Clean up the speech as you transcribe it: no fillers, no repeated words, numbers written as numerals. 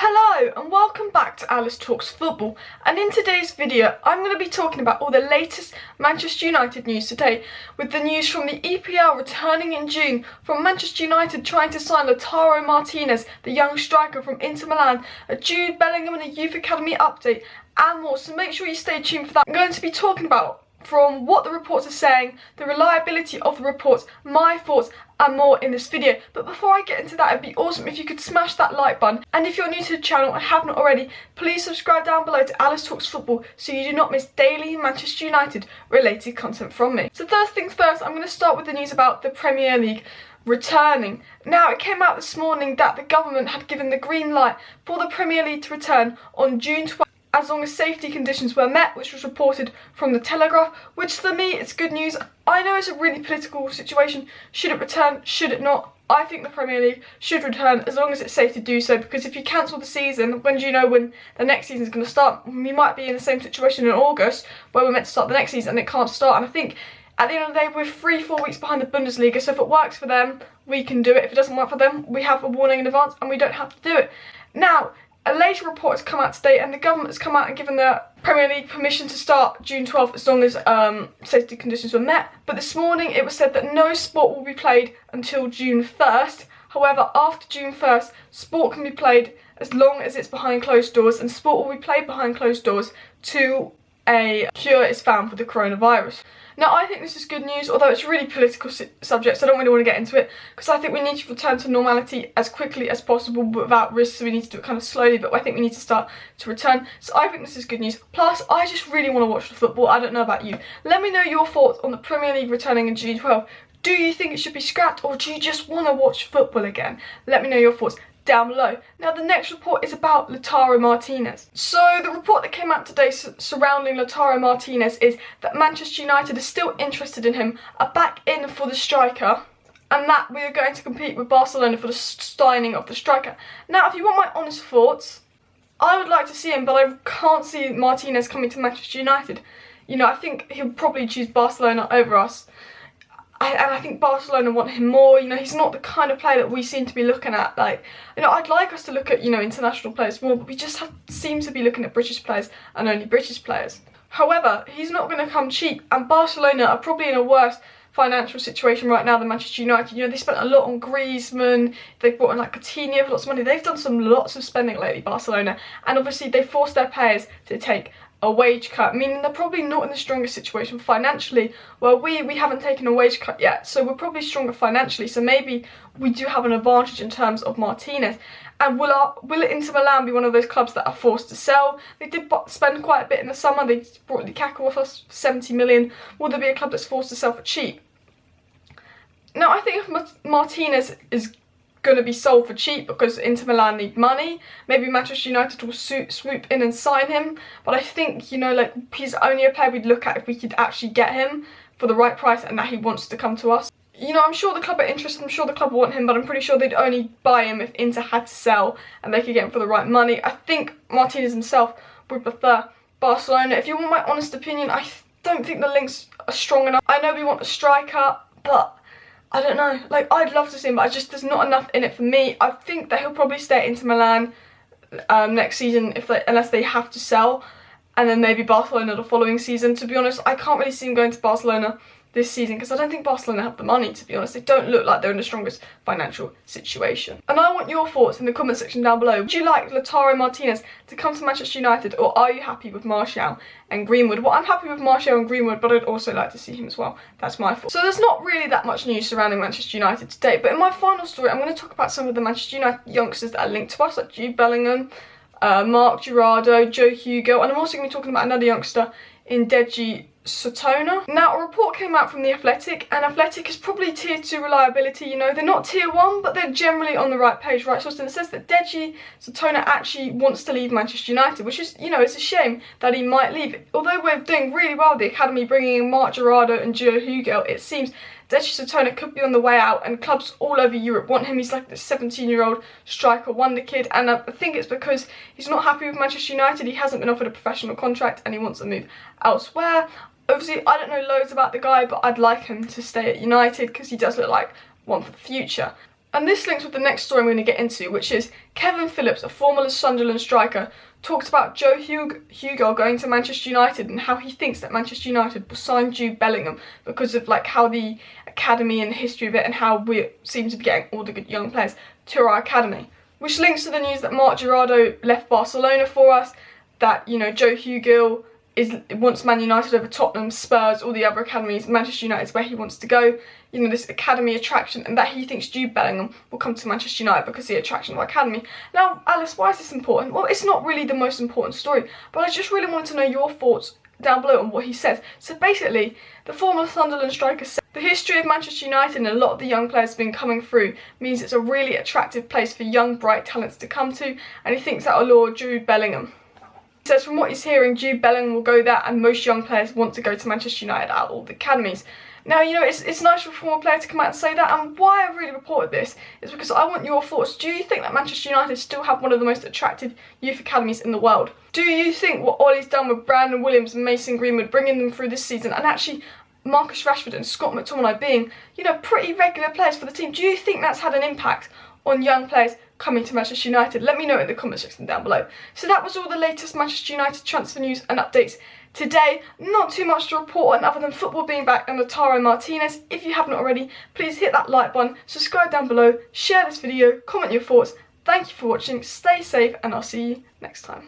Hello and welcome back to Alice Talks Football, and in today's video I'm going to be talking about all the latest Manchester United news today, with the news from the EPL returning in June, from Manchester United trying to sign Lautaro Martinez, the young striker from Inter Milan, a Jude Bellingham and a Youth Academy update, and more, so make sure you stay tuned for that. I'm going to be talking about from what the reports are saying, the reliability of the reports, my thoughts and more in this video. But before I get into that, it'd be awesome if you could smash that like button, and if you're new to the channel and have not already, please subscribe down below to Alice Talks Football so you do not miss daily Manchester United related content from me. So first things first, I'm going to start with the news about the Premier League returning. Now, it came out this morning that the government had given the green light for the Premier League to return on June 12th, as long as safety conditions were met, which was reported from the Telegraph, which for me it's good news. I know it's a really political situation. Should it return? Should it not? I think the Premier League should return as long as it's safe to do so, because if you cancel the season, when do you know when the next season is going to start? We might be in the same situation in August where we're meant to start the next season and it can't start, and I think at the end of the day we're 3-4 weeks behind the Bundesliga, so if it works for them we can do it. If it doesn't work for them, we have a warning in advance and we don't have to do it. Now, a later report has come out today and the government has come out and given the Premier League permission to start June 12th as long as safety conditions were met. But this morning it was said that no sport will be played until June 1st. However, after June 1st, sport can be played as long as it's behind closed doors, and sport will be played behind closed doors till a cure is found for the coronavirus. Now, I think this is good news, although it's a really political subject, so I don't really want to get into it, because I think we need to return to normality as quickly as possible without risk, so we need to do it kind of slowly, but I think we need to start to return. So I think this is good news. Plus, I just really want to watch the football. I don't know about you. Let me know your thoughts on the Premier League returning in June 12th. Do you think it should be scrapped, or do you just want to watch football again? Let me know your thoughts down below. Now, the next report is about Lautaro Martinez. So the report that came out today surrounding Lautaro Martinez is that Manchester United is still interested in him, are back in for the striker, and that we are going to compete with Barcelona for the signing of the striker. Now, if you want my honest thoughts, I would like to see him, but I can't see Martinez coming to Manchester United. You know, I think he'll probably choose Barcelona over us. And I think Barcelona want him more. You know, he's not the kind of player that we seem to be looking at. Like, you know, I'd like us to look at, you know, international players more, but we just seem to be looking at British players and only British players. However, he's not going to come cheap, and Barcelona are probably in a worse financial situation right now than Manchester United. You know, they spent a lot on Griezmann, they've brought in like Coutinho for lots of money. They've done lots of spending lately, Barcelona, and obviously they forced their players to take a wage cut, meaning they're probably not in the strongest situation financially. Well, we haven't taken a wage cut yet, so we're probably stronger financially, so maybe we do have an advantage in terms of Martinez. And will Inter Milan be one of those clubs that are forced to sell? They did spend quite a bit in the summer. They brought Lukaku off us for 70 million. Will there be a club that's forced to sell for cheap? Now, I think if Martinez is going to be sold for cheap because Inter Milan need money, maybe Manchester United will swoop in and sign him, but I think, you know, like, he's only a player we'd look at if we could actually get him for the right price and that he wants to come to us. You know, I'm sure the club are interested, I'm sure the club want him, but I'm pretty sure they'd only buy him if Inter had to sell and they could get him for the right money. I think Martinez himself would prefer Barcelona. If you want my honest opinion, I don't think the links are strong enough. I know we want a striker, but I don't know, like, I'd love to see him, but there's not enough in it for me. I think that he'll probably stay at Inter Milan next season unless they have to sell, and then maybe Barcelona the following season. To be honest, I can't really see him going to Barcelona this season because I don't think Barcelona have the money, to be honest. They don't look like they're in the strongest financial situation. And I want your thoughts in the comment section down below. Would you like Lautaro Martinez to come to Manchester United, or are you happy with Martial and Greenwood? Well, I'm happy with Martial and Greenwood, but I'd also like to see him as well. That's my thought. So there's not really that much news surrounding Manchester United today, but in my final story, I'm going to talk about some of the Manchester United youngsters that are linked to us, like Jude Bellingham, Marc, Jurado, Joe Hugill, and I'm also going to be talking about another youngster in Sotona. Now, a report came out from The Athletic, and Athletic is probably tier 2 reliability. You know, they're not tier 1, but they're generally on the right page, right? So it says that Sotona actually wants to leave Manchester United, which is, you know, it's a shame that he might leave. Although we're doing really well with the academy, bringing in Marc, Jurado and Joe Hugill, it seems Sotona could be on the way out, and clubs all over Europe want him. He's like the 17-year-old striker wonder kid, and I think it's because he's not happy with Manchester United. He hasn't been offered a professional contract and he wants to move elsewhere. Obviously, I don't know loads about the guy, but I'd like him to stay at United because he does look like one for the future. And this links with the next story I'm going to get into, which is Kevin Phillips, a former Sunderland striker, talked about Joe Hugill going to Manchester United and how he thinks that Manchester United will sign Jude Bellingham because of like how the academy and the history of it and how we seem to be getting all the good young players to our academy. Which links to the news that Marc Jurado left Barcelona for us, that, you know, Joe Hugill wants Man United over Tottenham, Spurs, all the other academies. Manchester United is where he wants to go. You know, this academy attraction, and that he thinks Jude Bellingham will come to Manchester United because of the attraction of our academy. Now, Alice, why is this important? Well, it's not really the most important story, but I just really want to know your thoughts down below on what he says. So basically, the former Sunderland striker said, the history of Manchester United and a lot of the young players been coming through means it's a really attractive place for young, bright talents to come to, and he thinks that will lure Jude Bellingham. He says from what he's hearing, Jude Bellingham will go there, and most young players want to go to Manchester United out of all the academies. Now, you know, it's nice for a former player to come out and say that, and why I really reported this is because I want your thoughts. Do you think that Manchester United still have one of the most attractive youth academies in the world? Do you think what Ollie's done with Brandon Williams and Mason Greenwood, bringing them through this season, and actually Marcus Rashford and Scott McTominay being, you know, pretty regular players for the team, do you think that's had an impact on young players coming to Manchester United? Let me know in the comment section down below. So that was all the latest Manchester United transfer news and updates today. Not too much to report on other than football being back and Lautaro Martinez. If you haven't already, please hit that like button, subscribe down below, share this video, comment your thoughts. Thank you for watching, stay safe, and I'll see you next time.